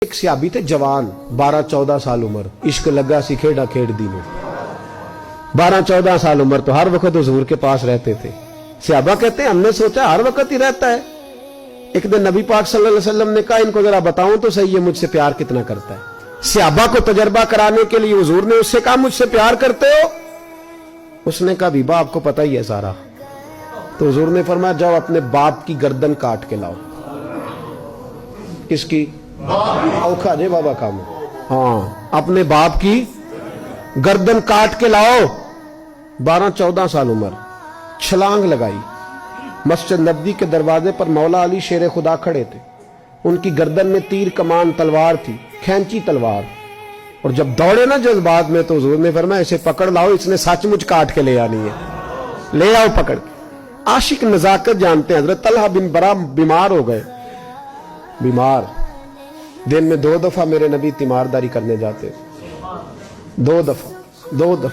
एक सहाबी थे जवान 12-14 साल उम्र, इश्क लगा सी खेड़ा खेड़ दी में। 12-14 साल उम्र तो हर वक्त हुजूर के पास रहते थे। सहाबा कहते हैं हमने सोचा हर वक्त ही रहता है। एक दिन नबी पाक सल्लल्लाहु अलैहि वसल्लम ने कहा इनको जरा बताऊं तो सही है मुझसे प्यार कितना करता है। सहाबा को तजर्बा कराने के लिए हुजूर ने उससे कहा मुझसे प्यार करते हो? उसने कहा बीबा आपको पता ही है सारा। तो हुजूर ने फरमाया जाओ अपने बाप की गर्दन काट के लाओ। किसकी? औखा जे बाबा काम। हाँ, अपने बाप की गर्दन काट के लाओ। 12-14 साल उम्र, छलांग लगाई। मस्जिद नबवी के दरवाजे पर मौला अली शेर खुदा खड़े थे। उनकी गर्दन में तीर कमान तलवार थी, खैंची तलवार। और जब दौड़े ना जज्बात में तो हुजूर ने फरमाया इसे पकड़ लाओ, इसने सचमुच काट के ले आनी है, ले आओ पकड़ के। आशिक नजाकत जानते हैं। हजरत तलहा बिन बरा बीमार हो गए। बीमार, दिन में 2 दफा मेरे नबी तीमारदारी करने जाते। 2 दफा।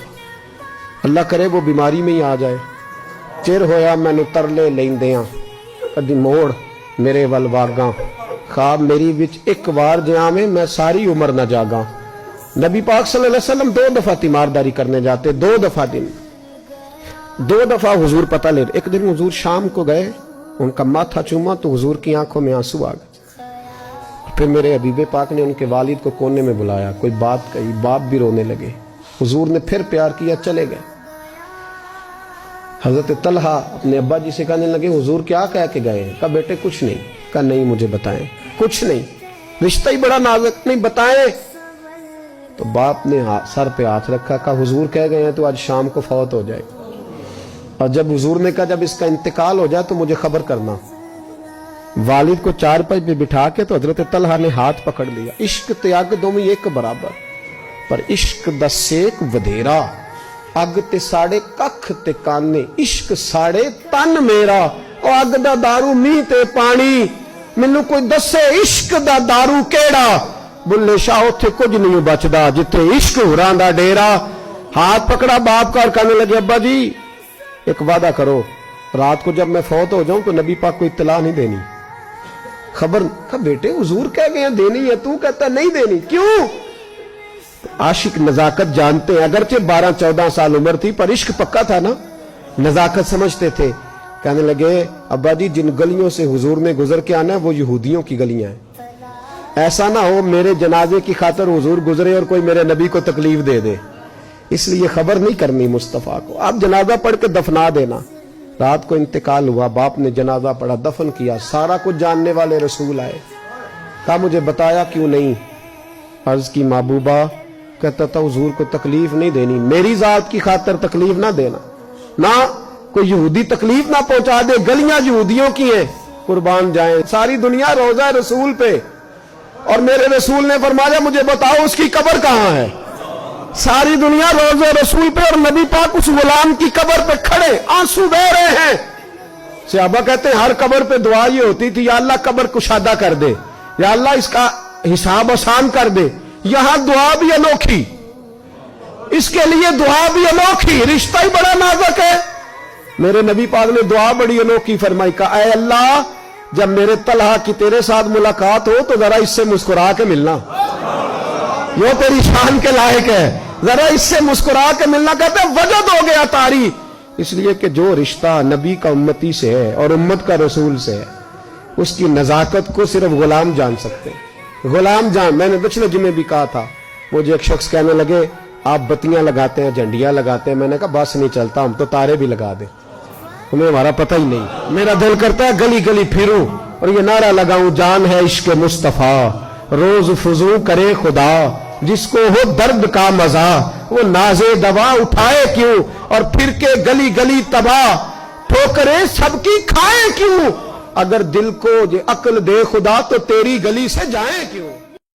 अल्लाह करे वो बीमारी में ही आ जाए। चिर होया मैनू तरले लेंदियां, कदी मोड़ मेरे वल वागा, खाब मेरी विच एक बार जावे मैं सारी उम्र न जागा। नबी पाक सल्लल्लाहु अलैहि वसल्लम 2 दफा तीमारदारी करने जाते, 2 दफा दिन, 2 दफा हुजूर पता ले। एक दिन हुजूर शाम को गए, उनका माथा चूमा तो हुजूर की आंखों में आंसू आ गए। फिर मेरे हबीबे पाक ने उनके वालिद को कोने में बुलाया, कोई बात कही, बाप भी रोने लगे। हुजूर ने फिर प्यार किया, चले गए। हजरत तलहा अपने अब्बा जी से कहने लगे हुजूर क्या कह के गए? कहा बेटे कुछ नहीं। कहा नहीं मुझे बताएं। कुछ नहीं, रिश्ता ही बड़ा नाजुक, नहीं बताएं। तो बाप ने सर पे हाथ रखा, कहा हुजूर कह गए हैं तो आज शाम को फौत हो जाए। और जब हुजूर ने कहा जब इसका इंतकाल हो जाए तो मुझे खबर करना। वालिद को चारपाई पे बिठा के तो हजरत तलहा ने हाथ पकड़ लिया। इश्क त्याग दोवें एक बराबर, पर इश्क दा सेक वधेरा। अग ते साड़े कख ते काने, इश्क साड़े तन मेरा। ओ अग दा दारू मीह ते पानी, मैनू कोई दसे इश्क दा दारू केड़ा। बुल्ले शाह उथे कुछ नहीं बचदा जिथे इश्क होरां दा डेरा। हाथ पकड़ा बाप का और कहने लगे अब्बा जी एक वादा करो, रात को जब मैं फौत हो जाऊं तो नबी पाक को इत्तला नहीं देनी, खबर। का बेटे हुजूर कह गए हैं देनी है, तू कहता नहीं देनी, क्यों? आशिक नजाकत जानते हैं। अगरचे 12-14 साल उम्र थी पर इश्क पक्का था ना, नजाकत समझते थे। कहने लगे अब्बा जी जिन गलियों से हुजूर ने गुजर के आना है वो यहूदियों की गलियां हैं। ऐसा ना हो मेरे जनाजे की खातर हुजूर गुजरे और कोई मेरे नबी को तकलीफ दे दे, इसलिए खबर नहीं करनी मुस्तफा को। आप जनाजा पढ़ के दफना देना। रात को इंतकाल हुआ, बाप ने जनाजा पढ़ा, दफन किया। सारा कुछ जानने वाले रसूल आए। कहा मुझे बताया क्यों नहीं? अर्ज की महबूबा, कहता था हुजूर को तकलीफ नहीं देनी, मेरी जात की खातर तकलीफ ना देना, ना कोई यहूदी तकलीफ ना पहुंचा दे। गलियां यहूदियों की हैं, कुर्बान जाए सारी दुनिया रोजा रसूल पे। और मेरे रसूल ने फरमाया मुझे बताओ उसकी कब्र कहां है? सारी दुनिया रोजा रसूल पे और नबी पाक उस गुलाम की कब्र पे खड़े आंसू बह रहे हैं। सहाबा कहते हैं हर कब्र पे दुआ ये होती थी या अल्लाह कब्र कुशादा कर दे, या अल्लाह इसका हिसाब आसान कर दे। यहां दुआ भी अनोखी, इसके लिए दुआ भी अनोखी, रिश्ता ही बड़ा नाजुक है। मेरे नबी पाक ने दुआ बड़ी अनोखी फरमाई, कहा ऐ अल्लाह जब मेरे तलहा की तेरे साथ मुलाकात हो तो जरा इससे मुस्कुरा के मिलना, वो तेरी शान के लायक है, जरा इससे मुस्कुरा के मिलना। कहते वजद हो गया तारी, इसलिए कि जो रिश्ता नबी का उम्मती से है और उम्मत का रसूल से है उसकी नजाकत को सिर्फ गुलाम जान सकते हैं। गुलाम जान, मैंने पिछले जुमे भी कहा था, मुझे एक शख्स कहने लगे आप बत्तियां लगाते हैं, झंडियां लगाते हैं। मैंने कहा बस नहीं चलता, हम तो तारे भी लगा दे, तुम्हें हमारा पता ही नहीं। मेरा दिल करता है गली गली फिरूं और ये नारा लगाऊं जान है इश्क मुस्तफा, रोज फुजू करे खुदा, जिसको हो दर्द का मजा वो नाजे दवा उठाए क्यों, और फिर के गली गली तबाह ठोकरे सबकी खाए क्यों। अगर दिल को ये अक्ल दे खुदा तो तेरी गली से जाए क्यों।